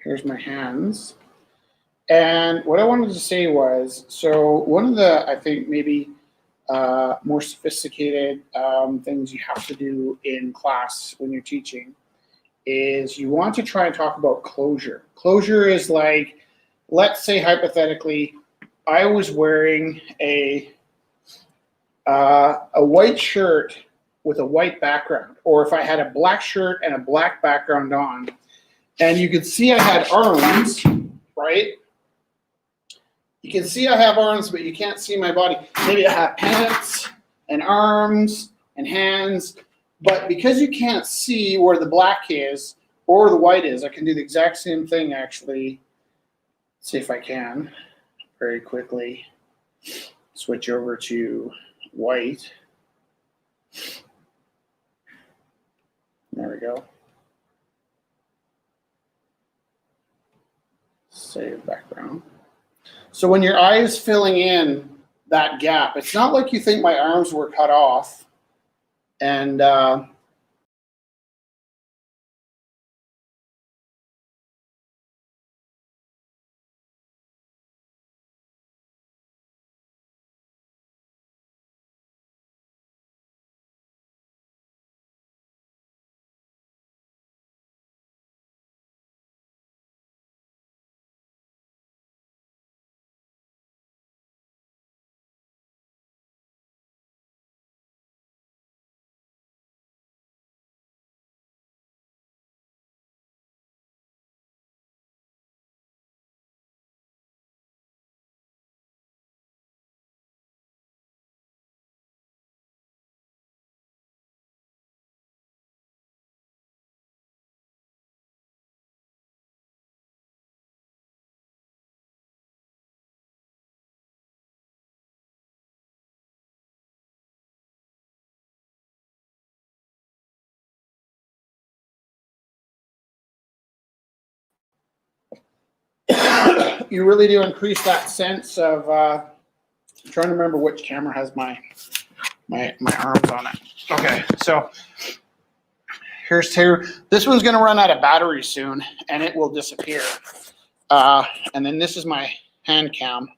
Here's my hands. And what I wanted to say was, so one of the, I think, maybe more sophisticated things you have to do in class when you're teaching is you want to try and talk about closure. Closure is like, let's say hypothetically, I was wearing a white shirt with a white background, or if I had a black shirt and a black background on, and you could see I had arms, right? You can see I have arms, but you can't see my body. Maybe I have pants and arms and hands, but because you can't see where the black is or the white is, I can do the exact same thing actually. Let's see if I can very quickly switch over to white. There we go. Save background. So when your eye is filling in that gap, it's not like you think my arms were cut off and you really do increase that sense of I'm trying to remember which camera has my arms on it. Okay, so here's two. This one's going to run out of battery soon, and it will disappear. And then this is my hand cam.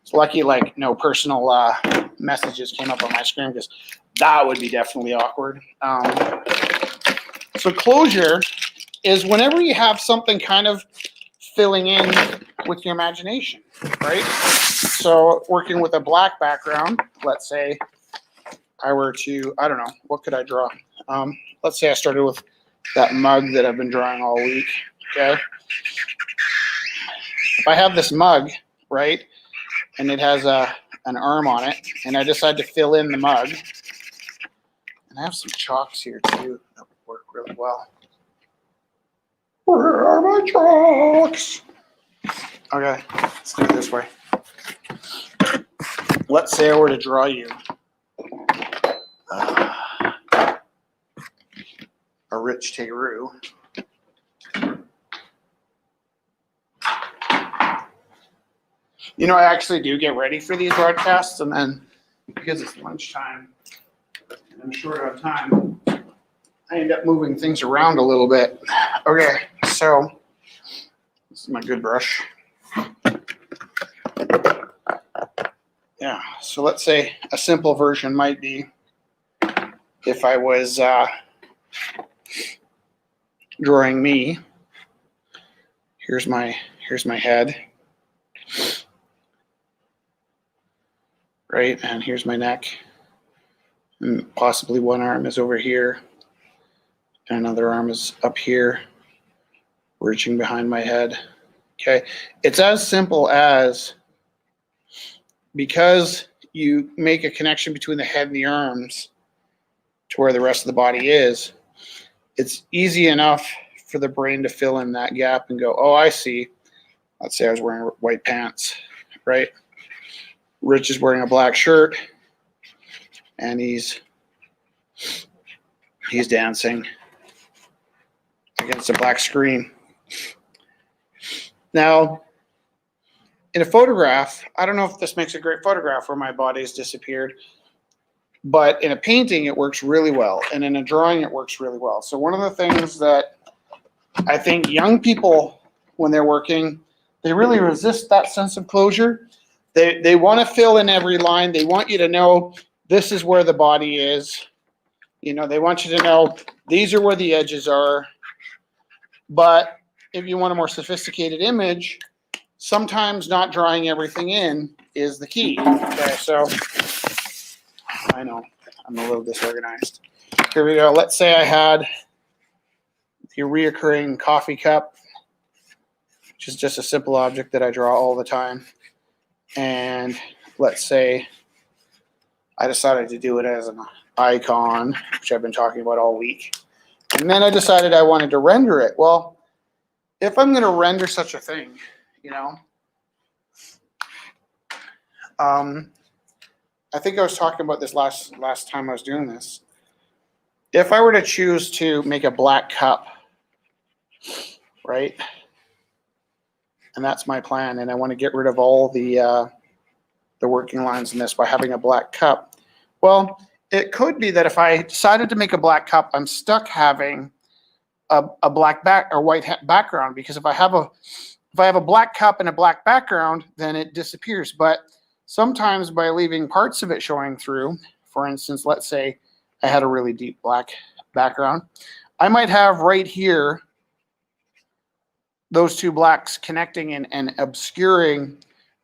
It's lucky, like, no personal messages came up on my screen because that would be definitely awkward. So closure is whenever you have something kind of filling in with your imagination, right? So working with a black background, let's say I were to, I don't know, what could I draw? Let's say I started with that mug that I've been drawing all week, okay? If I have this mug, right, and it has an arm on it, and I decide to fill in the mug, and I have some chalks here too, that would work really well. Where are my chalks? Okay, let's do it this way. Let's say I were to draw you a rich Teru. You know, I actually do get ready for these broadcasts, and then because it's lunchtime and I'm short on time, I end up moving things around a little bit. Okay, so this is my good brush. Yeah, so let's say a simple version might be if I was drawing me. Here's my head, right? And here's my neck, and possibly one arm is over here, and another arm is up here, reaching behind my head. Okay, it's as simple as, because you make a connection between the head and the arms to where the rest of the body is, it's easy enough for the brain to fill in that gap and go, oh, I see. Let's say I was wearing white pants, right? Rich is wearing a black shirt, and he's dancing against a black screen. Now, in a photograph, I don't know if this makes a great photograph where my body has disappeared, but in a painting, it works really well. And in a drawing, it works really well. So one of the things that I think young people when they're working, they really resist that sense of closure. They want to fill in every line. They want you to know this is where the body is. You know, they want you to know these are where the edges are. But if you want a more sophisticated image, sometimes not drawing everything in is the key. Okay, so I know I'm a little disorganized. Here we go. Let's say I had the reoccurring coffee cup, which is just a simple object that I draw all the time. And let's say I decided to do it as an icon, which I've been talking about all week. And then I decided I wanted to render it. Well, if I'm going to render such a thing, you know, I think I was talking about this last time I was doing this. If I were to choose to make a black cup, right? And that's my plan, and I want to get rid of all the working lines in this by having a black cup. Well, it could be that if I decided to make a black cup, I'm stuck having a black back or white background, because if I have a black cup and a black background, then it disappears. But sometimes by leaving parts of it showing through, for instance, let's say I had a really deep black background, I might have right here those two blacks connecting and obscuring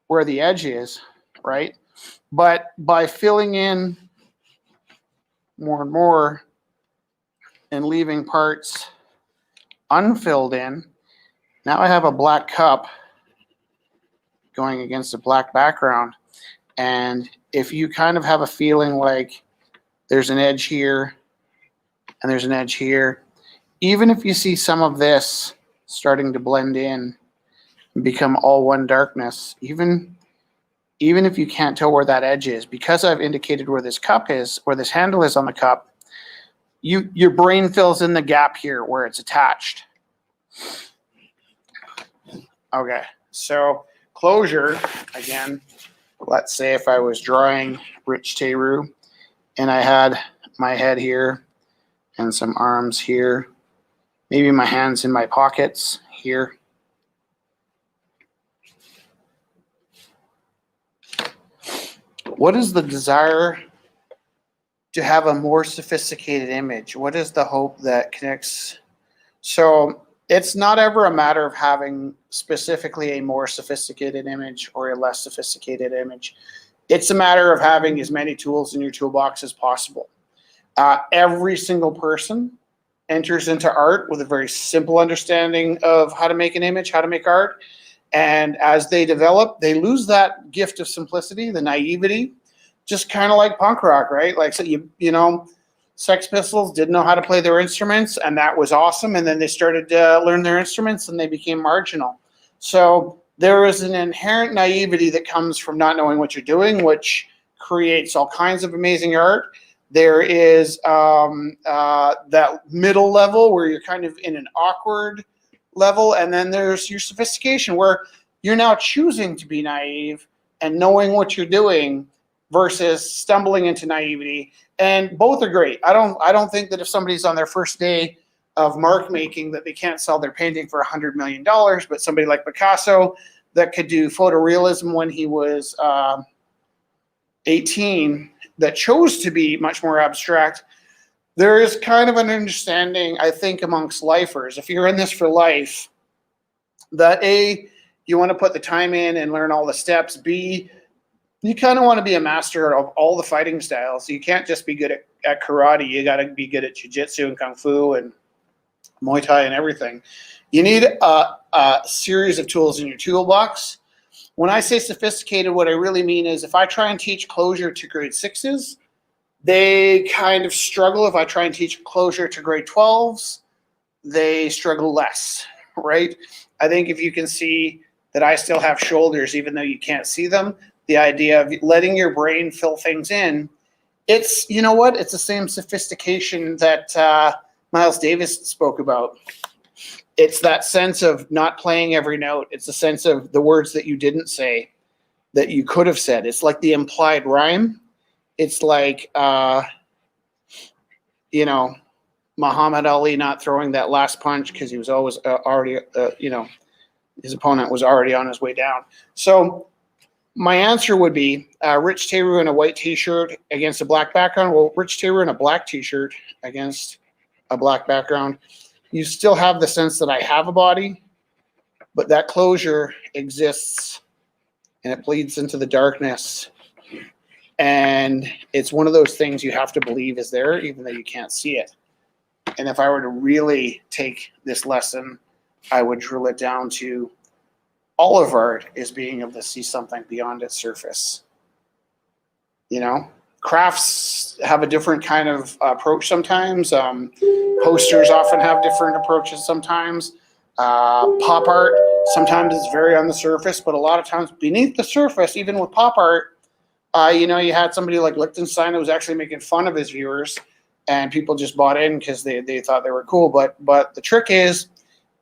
where the edge is, right? But by filling in more and more and leaving parts unfilled in, now I have a black cup going against a black background. And if you kind of have a feeling like there's an edge here and there's an edge here, even if you see some of this starting to blend in and become all one darkness, even if you can't tell where that edge is, because I've indicated where this cup is, where this handle is on the cup, your brain fills in the gap here where it's attached. Okay, so closure, again, let's say if I was drawing Rich Teru and I had my head here and some arms here, maybe my hands in my pockets here. What is the desire to have a more sophisticated image? What is the hope that connects? So it's not ever a matter of having specifically a more sophisticated image or a less sophisticated image. It's a matter of having as many tools in your toolbox as possible. Every single person enters into art with a very simple understanding of how to make an image, how to make art. And as they develop, they lose that gift of simplicity, the naivety, just kind of like punk rock, right? Like, so you know, Sex Pistols didn't know how to play their instruments, and that was awesome. And then they started to learn their instruments, and they became marginal. So there is an inherent naivety that comes from not knowing what you're doing, which creates all kinds of amazing art. There is that middle level where you're kind of in an awkward level, and then there's your sophistication where you're now choosing to be naive and knowing what you're doing versus stumbling into naivety. And both are great. I don't think that if somebody's on their first day of mark making that they can't sell their painting for $100 million, but somebody like Picasso that could do photorealism when he was 18 that chose to be much more abstract. There is kind of an understanding, I think, amongst lifers, if you're in this for life, that A, you want to put the time in and learn all the steps. B, you kind of want to be a master of all the fighting styles. You can't just be good at karate. You got to be good at jiu-jitsu and kung fu and Muay Thai and everything. You need a series of tools in your toolbox. When I say sophisticated, what I really mean is if I try and teach closure to grade 6s, they kind of struggle. If I try and teach closure to grade 12s, they struggle less, right? I think if you can see that I still have shoulders, even though you can't see them, the idea of letting your brain fill things in, it's, you know what? It's the same sophistication that Miles Davis spoke about. It's that sense of not playing every note. It's a sense of the words that you didn't say that you could have said. It's like the implied rhyme. It's like, you know, Muhammad Ali not throwing that last punch because he was always already, you know, His opponent was already on his way down. So my answer would be Rich Teru in a white t-shirt against a black background. Well, Rich Teru in a black t-shirt against a black background. You still have the sense that I have a body, but that closure exists and it bleeds into the darkness. And it's one of those things you have to believe is there, even though you can't see it. And if I were to really take this lesson, I would drill it down to all of art is being able to see something beyond its surface. You know, crafts have a different kind of approach sometimes. Posters often have different approaches sometimes. Pop art sometimes is very on the surface, but a lot of times beneath the surface, even with pop art, you know, you had somebody like Lichtenstein who was actually making fun of his viewers, and people just bought in because they thought they were cool. But the trick is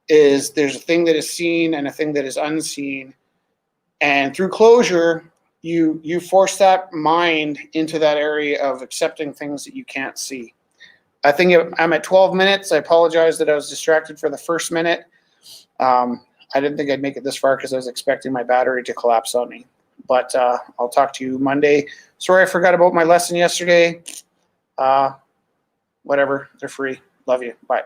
there's a thing that is seen and a thing that is unseen, and through closure, you force that mind into that area of accepting things that you can't see. I think I'm at 12 minutes. I apologize that I was distracted for the first minute. I didn't think I'd make it this far because I was expecting my battery to collapse on me. But I'll talk to you Monday. Sorry I forgot about my lesson yesterday. Whatever. They're free. Love you. Bye.